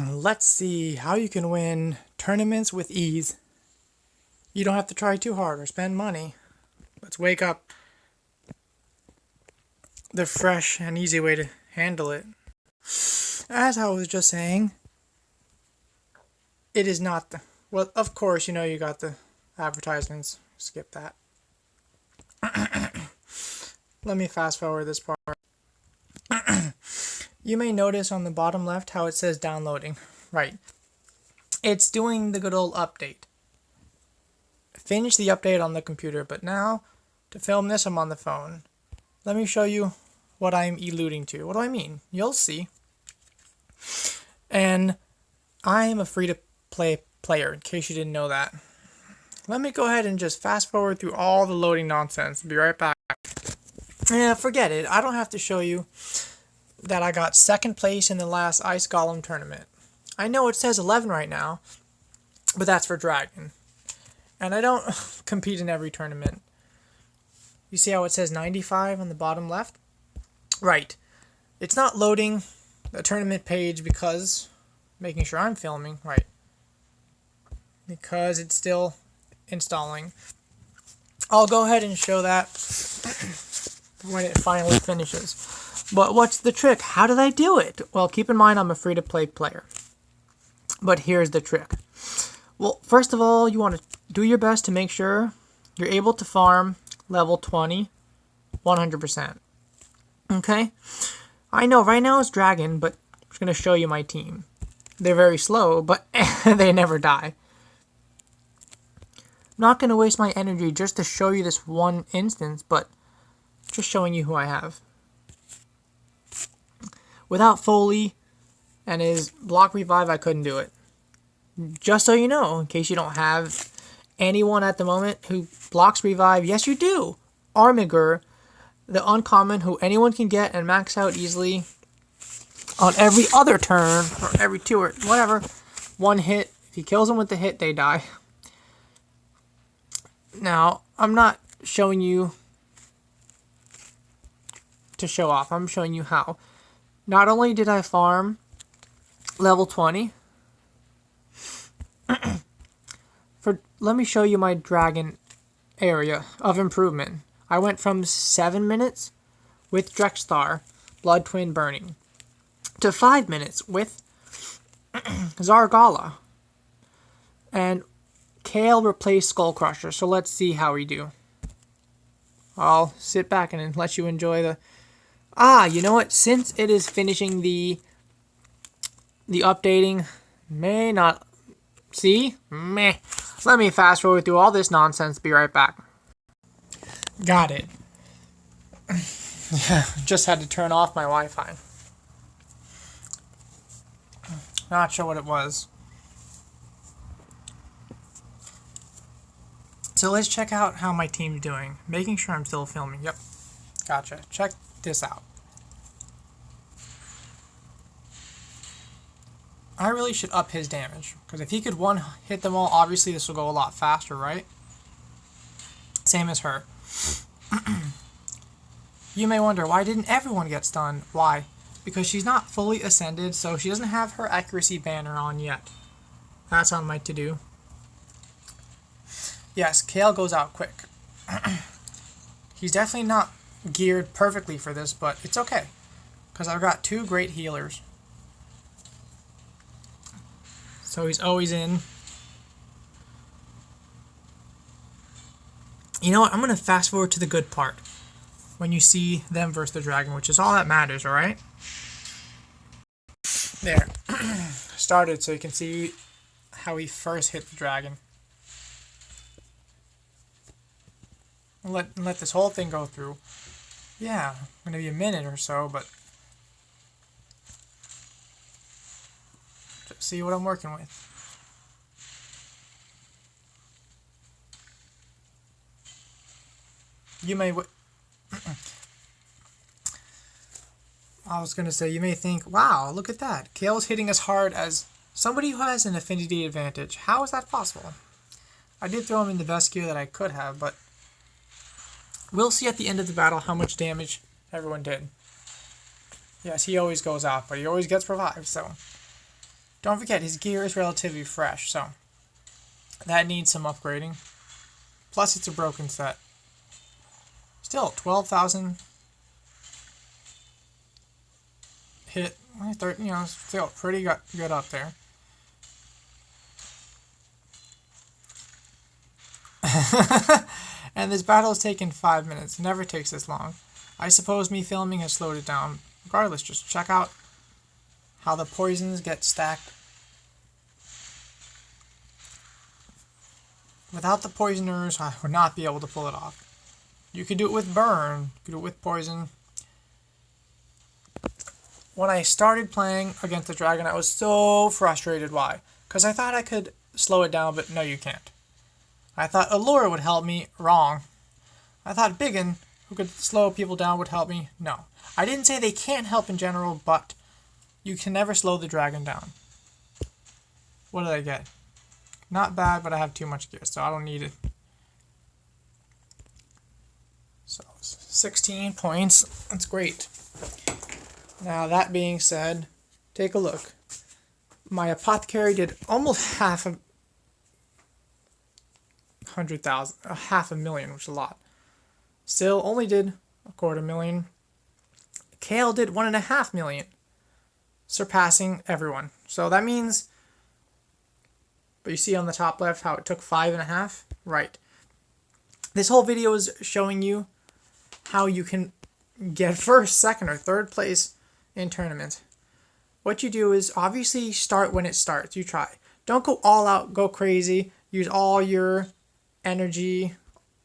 Let's see how you can win tournaments with ease. You don't have to try too hard or spend money. Let's wake up the fresh and easy way to handle it. As I was just saying, it is not the... Well, of course, you got the advertisements. Skip that. Let me fast forward this part. You may notice on the bottom left how it says downloading. Right. It's doing the good old update. Finish the update on the computer, but now, to film this, I'm on the phone. Let me show you what I'm alluding to. What do I mean? You'll see. And I'm a free-to-play player, in case you didn't know that. Let me go ahead and just fast forward through all the loading nonsense. Be right back. Yeah, forget it. I don't have to show you that I got second place in the last Ice Golem tournament. I know it says 11 right now, but that's for Dragon. And I don't compete in every tournament. You see how it says 95 on the bottom left? Right. It's not loading the tournament page because, making sure I'm filming, right. Because it's still installing. I'll go ahead and show that when it finally finishes. But what's the trick? How did I do it? Well, keep in mind I'm a free-to-play player. But here's the trick. Well, first of all, you want to do your best to make sure you're able to farm level 20 100%. Okay? I know right now it's Dragon, but I'm just going to show you my team. They're very slow, but they never die. I'm not going to waste my energy just to show you this one instance, but just showing you who I have. Without Foley and his block revive, I couldn't do it. Just so you know, in case you don't have anyone at the moment who blocks revive, yes you do. Armiger, the uncommon who anyone can get and max out easily on every other turn, or every two or whatever. One hit. If he kills them with the hit, they die. Now, I'm not showing you to show off. I'm showing you how. Not only did I farm level 20, let me show you my Dragon area of improvement. I went from 7 minutes with Drexthar, Blood Twin Burning, to 5 minutes with Zargala. And Kale replaced Skull Crusher, so let's see how we do. I'll sit back and let you enjoy the... you know what? Since it is finishing the updating, may not... See? Meh. Let me fast forward through all this nonsense. Be right back. Got it. Just had to turn off my Wi-Fi. Not sure what it was. So let's check out how my team's doing. Making sure I'm still filming. Yep. Gotcha. Check this out. I really should up his damage, because if he could one hit them all, obviously this will go a lot faster, right? Same as her. You may wonder, why didn't everyone get stunned? Why? Because she's not fully ascended, so she doesn't have her accuracy banner on yet. That's on my to-do. Yes, Kale goes out quick. He's definitely not geared perfectly for this, but it's okay, because I've got two great healers. So he's always in. You know what? I'm going to fast forward to the good part. When you see them versus the Dragon, which is all that matters, alright? There. Started so you can see how he first hit the Dragon. Let this whole thing go through. Yeah, going to be a minute or so, but just see what I'm working with. You may... I was going to say, you may think, wow, look at that. Kale's hitting as hard as somebody who has an affinity advantage. How is that possible? I did throw him in the best gear that I could have, but we'll see at the end of the battle how much damage everyone did. Yes, he always goes out, but he always gets revived, so Don't forget, his gear is relatively fresh, so that needs some upgrading. Plus, it's a broken set. Still, 12,000 hit. Still pretty good up there. And this battle has taken 5 minutes. It never takes this long. I suppose me filming has slowed it down. Regardless, just check out how the poisons get stacked. Without the poisoners, I would not be able to pull it off. You could do it with burn. You could do it with poison. When I started playing against the dragon, I was so frustrated. Why? Because I thought I could slow it down, but no, you can't. I thought Allura would help me. Wrong. I thought Biggin, who could slow people down, would help me. No. I didn't say they can't help in general, but you can never slow the dragon down. What did I get? Not bad, but I have too much gear, so I don't need it. So, 16 points. That's great. Now, that being said, take a look. My apothecary did almost half a 500,000, which is a lot. Still only did 250,000. Kale did 1.5 million, surpassing everyone. So that means, but you see on the top left how it took 5.5? Right. This whole video is showing you how you can get first, second, or third place in tournaments. What you do is obviously start when it starts. You try. Don't go all out, go crazy. Use all your energy,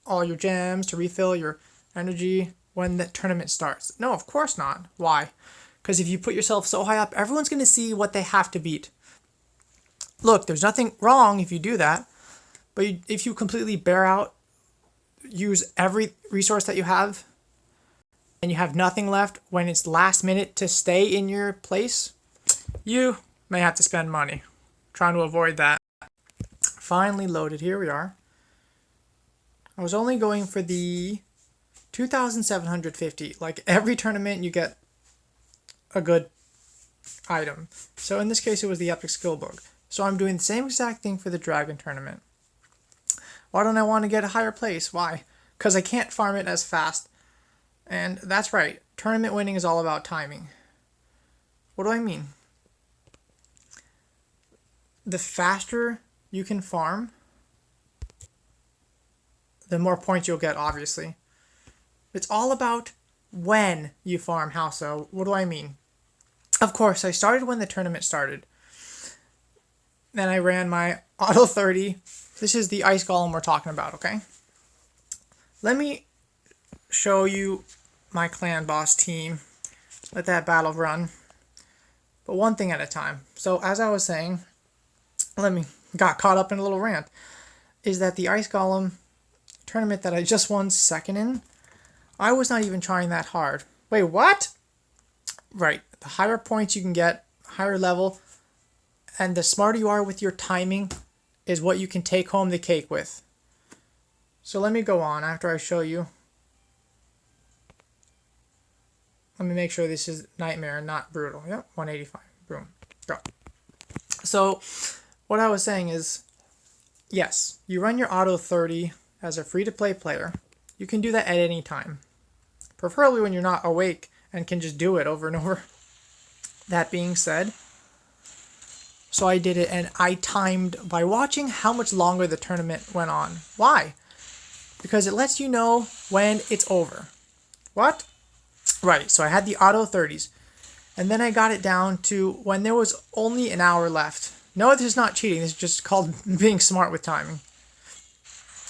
all your gems to refill your energy when the tournament starts. No, of course not. Why? Because if you put yourself so high up, everyone's going to see what they have to beat. Look, there's nothing wrong if you do that, but if you completely bear out, use every resource that you have, and you have nothing left when it's last minute to stay in your place, you may have to spend money. Trying to avoid that. Finally loaded. Here we are. I was only going for the 2,750. Like every tournament, you get a good item. So in this case, it was the Epic Skill Book. So I'm doing the same exact thing for the Dragon Tournament. Why don't I want to get a higher place? Why? Because I can't farm it as fast. And that's right. Tournament winning is all about timing. What do I mean? The faster you can farm, the more points you'll get, obviously. It's all about when you farm. How so? What do I mean? Of course, I started when the tournament started. Then I ran my Auto 30. This is the Ice Golem we're talking about, okay? Let me show you my clan boss team. Let that battle run. But one thing at a time. So as I was saying, got caught up in a little rant, is that the Ice Golem tournament that I just won second in, I was not even trying that hard. Wait, what? Right. The higher points you can get, higher level, and the smarter you are with your timing is what you can take home the cake with. So let me go on after I show you. Let me make sure this is Nightmare, not Brutal. Yep, 185. Boom. Go. So what I was saying is, yes, you run your Auto 30 as a free-to-play player. You can do that at any time. Preferably when you're not awake and can just do it over and over. That being said, so I did it and I timed by watching how much longer the tournament went on. Why? Because it lets you know when it's over. What? Right, so I had the Auto 30s. And then I got it down to when there was only an hour left. No, this is not cheating. This is just called being smart with timing.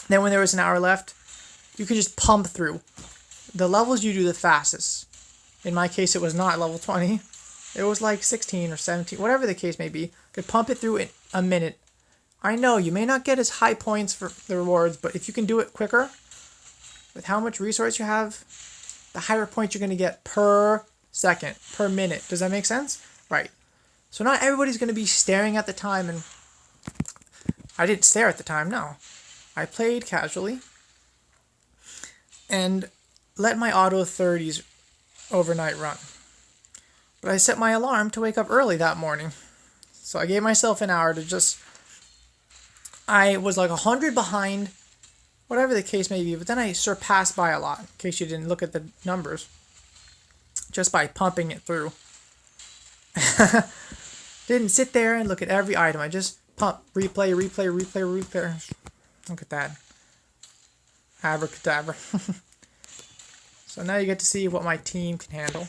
Then when there was an hour left, you could just pump through. The levels you do the fastest. In my case, it was not level 20. It was like 16 or 17, whatever the case may be. You could pump it through in a minute. I know you may not get as high points for the rewards, but if you can do it quicker, with how much resource you have, the higher points you're going to get per second, per minute. Does that make sense? Right. So not everybody's going to be staring at the time, and I didn't stare at the time, no. I played casually and let my Auto 30s overnight run. But I set my alarm to wake up early that morning. So I gave myself an hour to just... I was like 100 behind, whatever the case may be, but then I surpassed by a lot, in case you didn't look at the numbers, just by pumping it through. Didn't sit there and look at every item. I just pump, replay, replay, replay, replay. Look at that. Abracadabra. So now you get to see what my team can handle.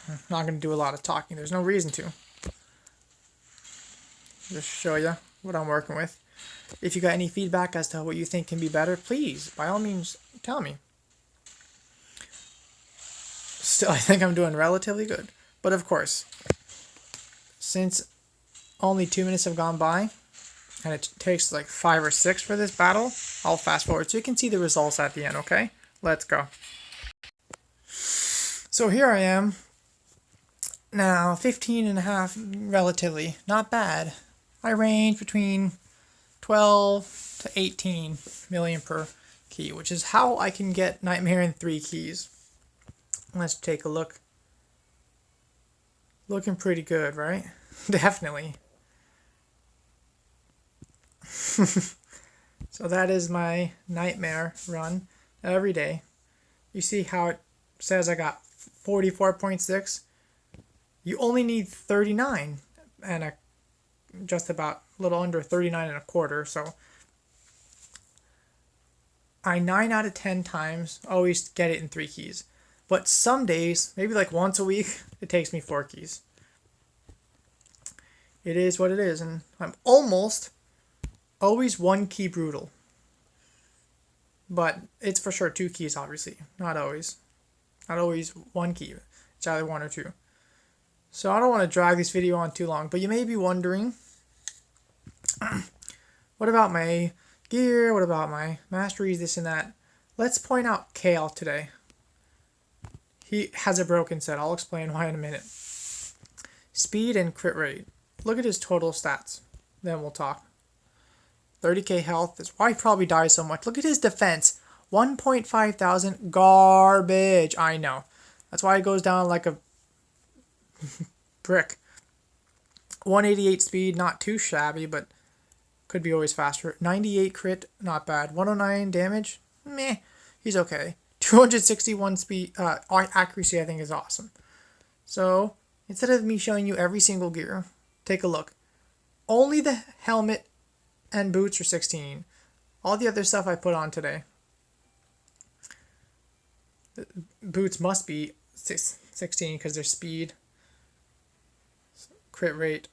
I'm not going to do a lot of talking. There's no reason to. Just show you what I'm working with. If you got any feedback as to what you think can be better, please, by all means, tell me. Still, I think I'm doing relatively good. But of course, since only 2 minutes have gone by, and it takes like 5 or 6 for this battle, I'll fast forward so you can see the results at the end, okay? Let's go. So here I am. Now, 15.5, relatively, not bad. I range between 12 to 18 million per key, which is how I can get Nightmare in 3 keys. Let's take a look. Looking pretty good, right? Definitely. So that is my Nightmare run every day. You see how it says I got 44.6? You only need 39 and just about a little under 39 and a quarter. So I 9 out of 10 times always get it in 3 keys. But some days, maybe like once a week, it takes me 4 keys. It is what it is, and I'm almost always 1 key brutal. But it's for sure 2 keys, obviously. Not always. Not always 1 key. It's either 1 or 2. So I don't want to drag this video on too long, but you may be wondering, what about my gear? What about my masteries? This and that. Let's point out Kale today. He has a broken set. I'll explain why in a minute. Speed and crit rate. Look at his total stats. Then we'll talk. 30k health. That's why he probably dies so much. Look at his defense. 1.5 thousand. Garbage. I know. That's why it goes down like a brick. 188 speed. Not too shabby, but could be always faster. 98 crit. Not bad. 109 damage. Meh. He's okay. 261 speed accuracy, I think, is awesome. So instead of me showing you every single gear, take a look. Only the helmet and boots are 16. All the other stuff I put on today. The boots must be 16 because they're speed, crit rate,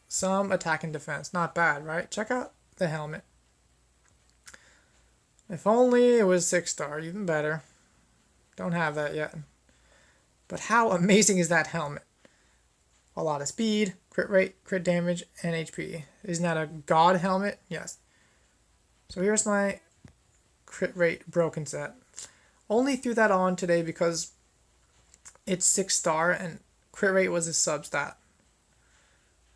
some attack and defense. Not bad, right? Check out the helmet. If only it was 6-star, even better. Don't have that yet. But how amazing is that helmet? A lot of speed, crit rate, crit damage, and HP. Isn't that a god helmet? Yes. So here's my crit rate broken set. Only threw that on today because it's 6-star and crit rate was a sub-stat.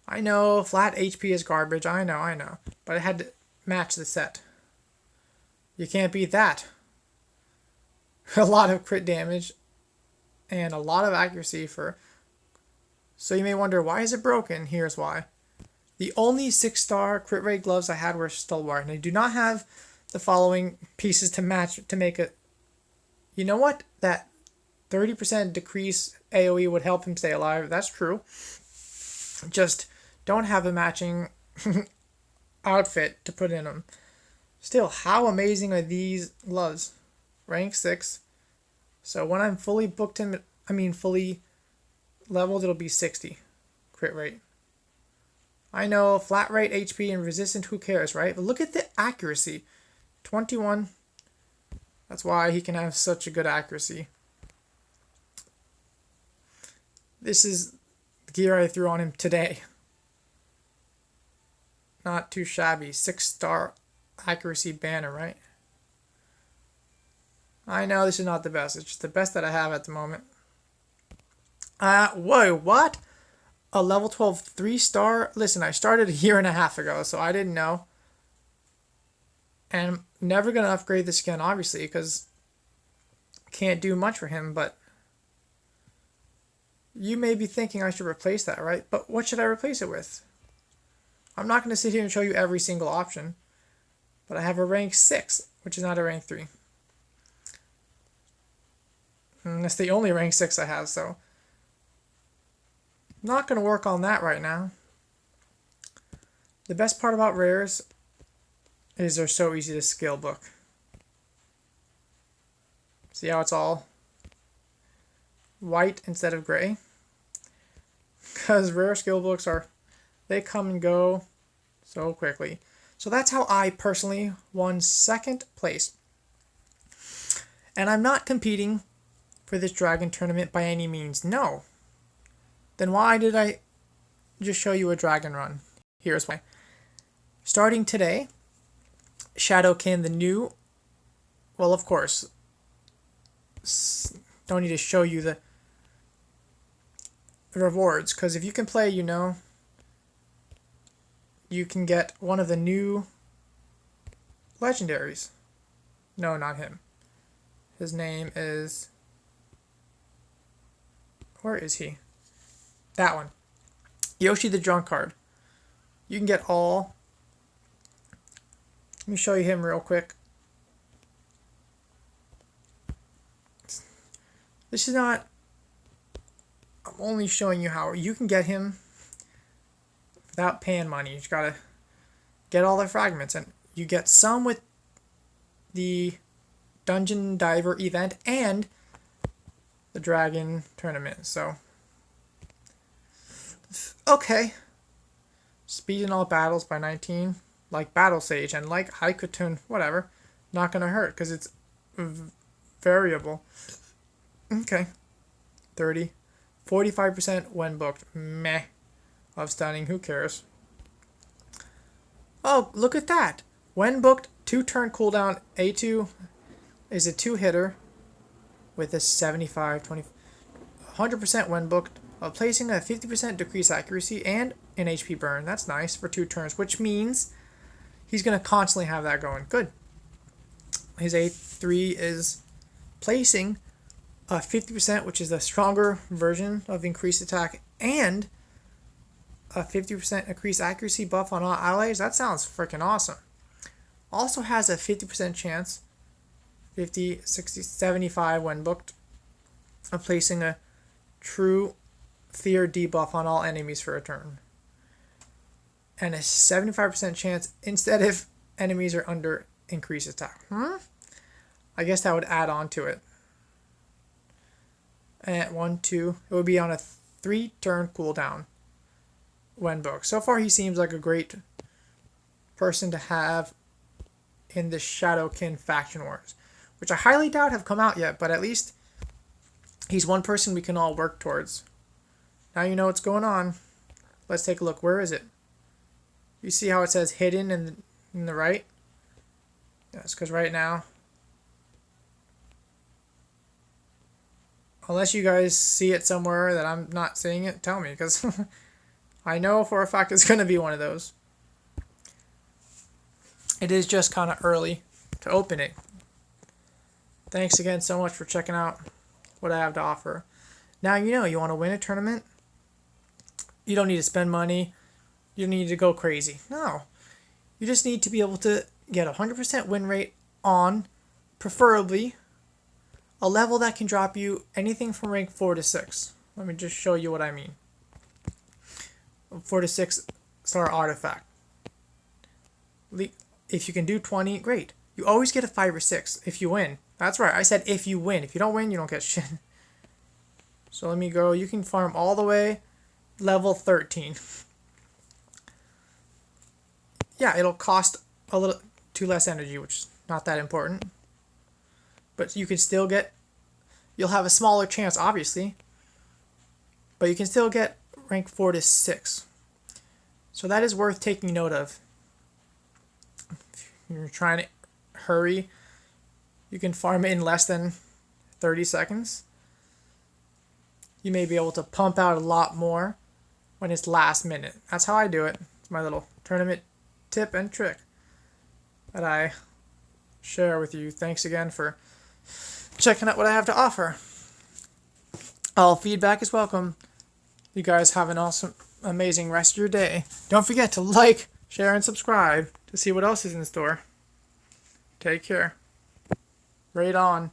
I know flat HP is garbage. I know. But I had to match the set. You can't beat that. A lot of crit damage and a lot of accuracy for... So you may wonder, why is it broken? Here's why. The only 6-star crit rate gloves I had were Stalwart. And I do not have the following pieces to match to make it... You know what? That 30% decrease AoE would help him stay alive. That's true. Just don't have a matching outfit to put in him. Still, how amazing are these gloves? Rank 6. So when I'm fully booked in, fully leveled, it'll be 60 crit rate. I know, flat rate, HP, and resistant, who cares, right? But look at the accuracy. 21. That's why he can have such a good accuracy. This is the gear I threw on him today. Not too shabby. 6-star accuracy banner, right? I know this is not the best. It's just the best that I have at the moment. Whoa, what? A level 12 3-star? Listen, I started a year and a half ago, so I didn't know. And I'm never going to upgrade the skin, obviously, because can't do much for him, but You may be thinking I should replace that, right? But what should I replace it with? I'm not going to sit here and show you every single option. But I have a rank 6, which is not a rank 3. And that's the only rank 6 I have, so I'm not going to work on that right now. The best part about rares is they're so easy to skill book. See how it's all white instead of gray? Because rare skill books they come and go so quickly. So that's how I personally won 2nd place. And I'm not competing for this dragon tournament by any means, no. Then why did I just show you a dragon run? Here's why. Starting today, Shadowkin, the new, well, of course, don't need to show you the rewards, because if you can play, you know, you can get one of the new legendaries. No, not him. His name is, where is he? That one. Yoshi the Drunkard. You can get all. Let me show you him real quick. This is not, I'm only showing you how you can get him without paying money. You just gotta get all the fragments, and you get some with the Dungeon Diver event and the Dragon Tournament. So, okay. Speed in all battles by 19, like Battle Sage and like Haikutun, whatever. Not gonna hurt because it's variable. Okay. 30. 45% when booked. Meh. Of stunning. Who cares? Oh, look at that. When booked, 2-turn cooldown. A2 is a 2-hitter with a 75, 20, 100% when booked, placing a 50% decrease accuracy and an HP burn. That's nice for 2 turns, which means he's going to constantly have that going. Good. His A3 is placing a 50%, which is the stronger version of increased attack, and a 50% increased accuracy buff on all allies. That sounds freaking awesome. Also has a 50% chance, 50, 60, 75 when booked, of placing a true fear debuff on all enemies for a turn. And a 75% chance instead if enemies are under increased attack. I guess that would add on to it. And 1, 2, it would be on a 3-turn cooldown when booked. So far, he seems like a great person to have in the Shadowkin Faction Wars, which I highly doubt have come out yet, but at least he's one person we can all work towards. Now you know what's going on. Let's take a look. Where is it? You see how it says hidden in the right? Yes, because right now, unless you guys see it somewhere that I'm not seeing it, tell me, because I know for a fact it's going to be one of those. It is just kind of early to open it. Thanks again so much for checking out what I have to offer. Now you know, you want to win a tournament, you don't need to spend money, you don't need to go crazy. No. You just need to be able to get a 100% win rate on, preferably, a level that can drop you anything from rank 4 to 6. Let me just show you what I mean. 4 to 6 star artifact. If you can do 20, great. You always get a 5 or 6 if you win. That's right, I said if you win. If you don't win, you don't get shit. So let me go. You can farm all the way level 13. Yeah, it'll cost a little too less energy, which is not that important. But you can still get, you'll have a smaller chance, obviously. But you can still get rank 4 to 6. So that is worth taking note of. If you're trying to hurry, you can farm it in less than 30 seconds. You may be able to pump out a lot more when it's last minute. That's how I do it. It's my little tournament tip and trick that I share with you. Thanks again for checking out what I have to offer. All feedback is welcome. You guys have an awesome, amazing rest of your day. Don't forget to like, share, and subscribe to see what else is in store. Take care. Right on.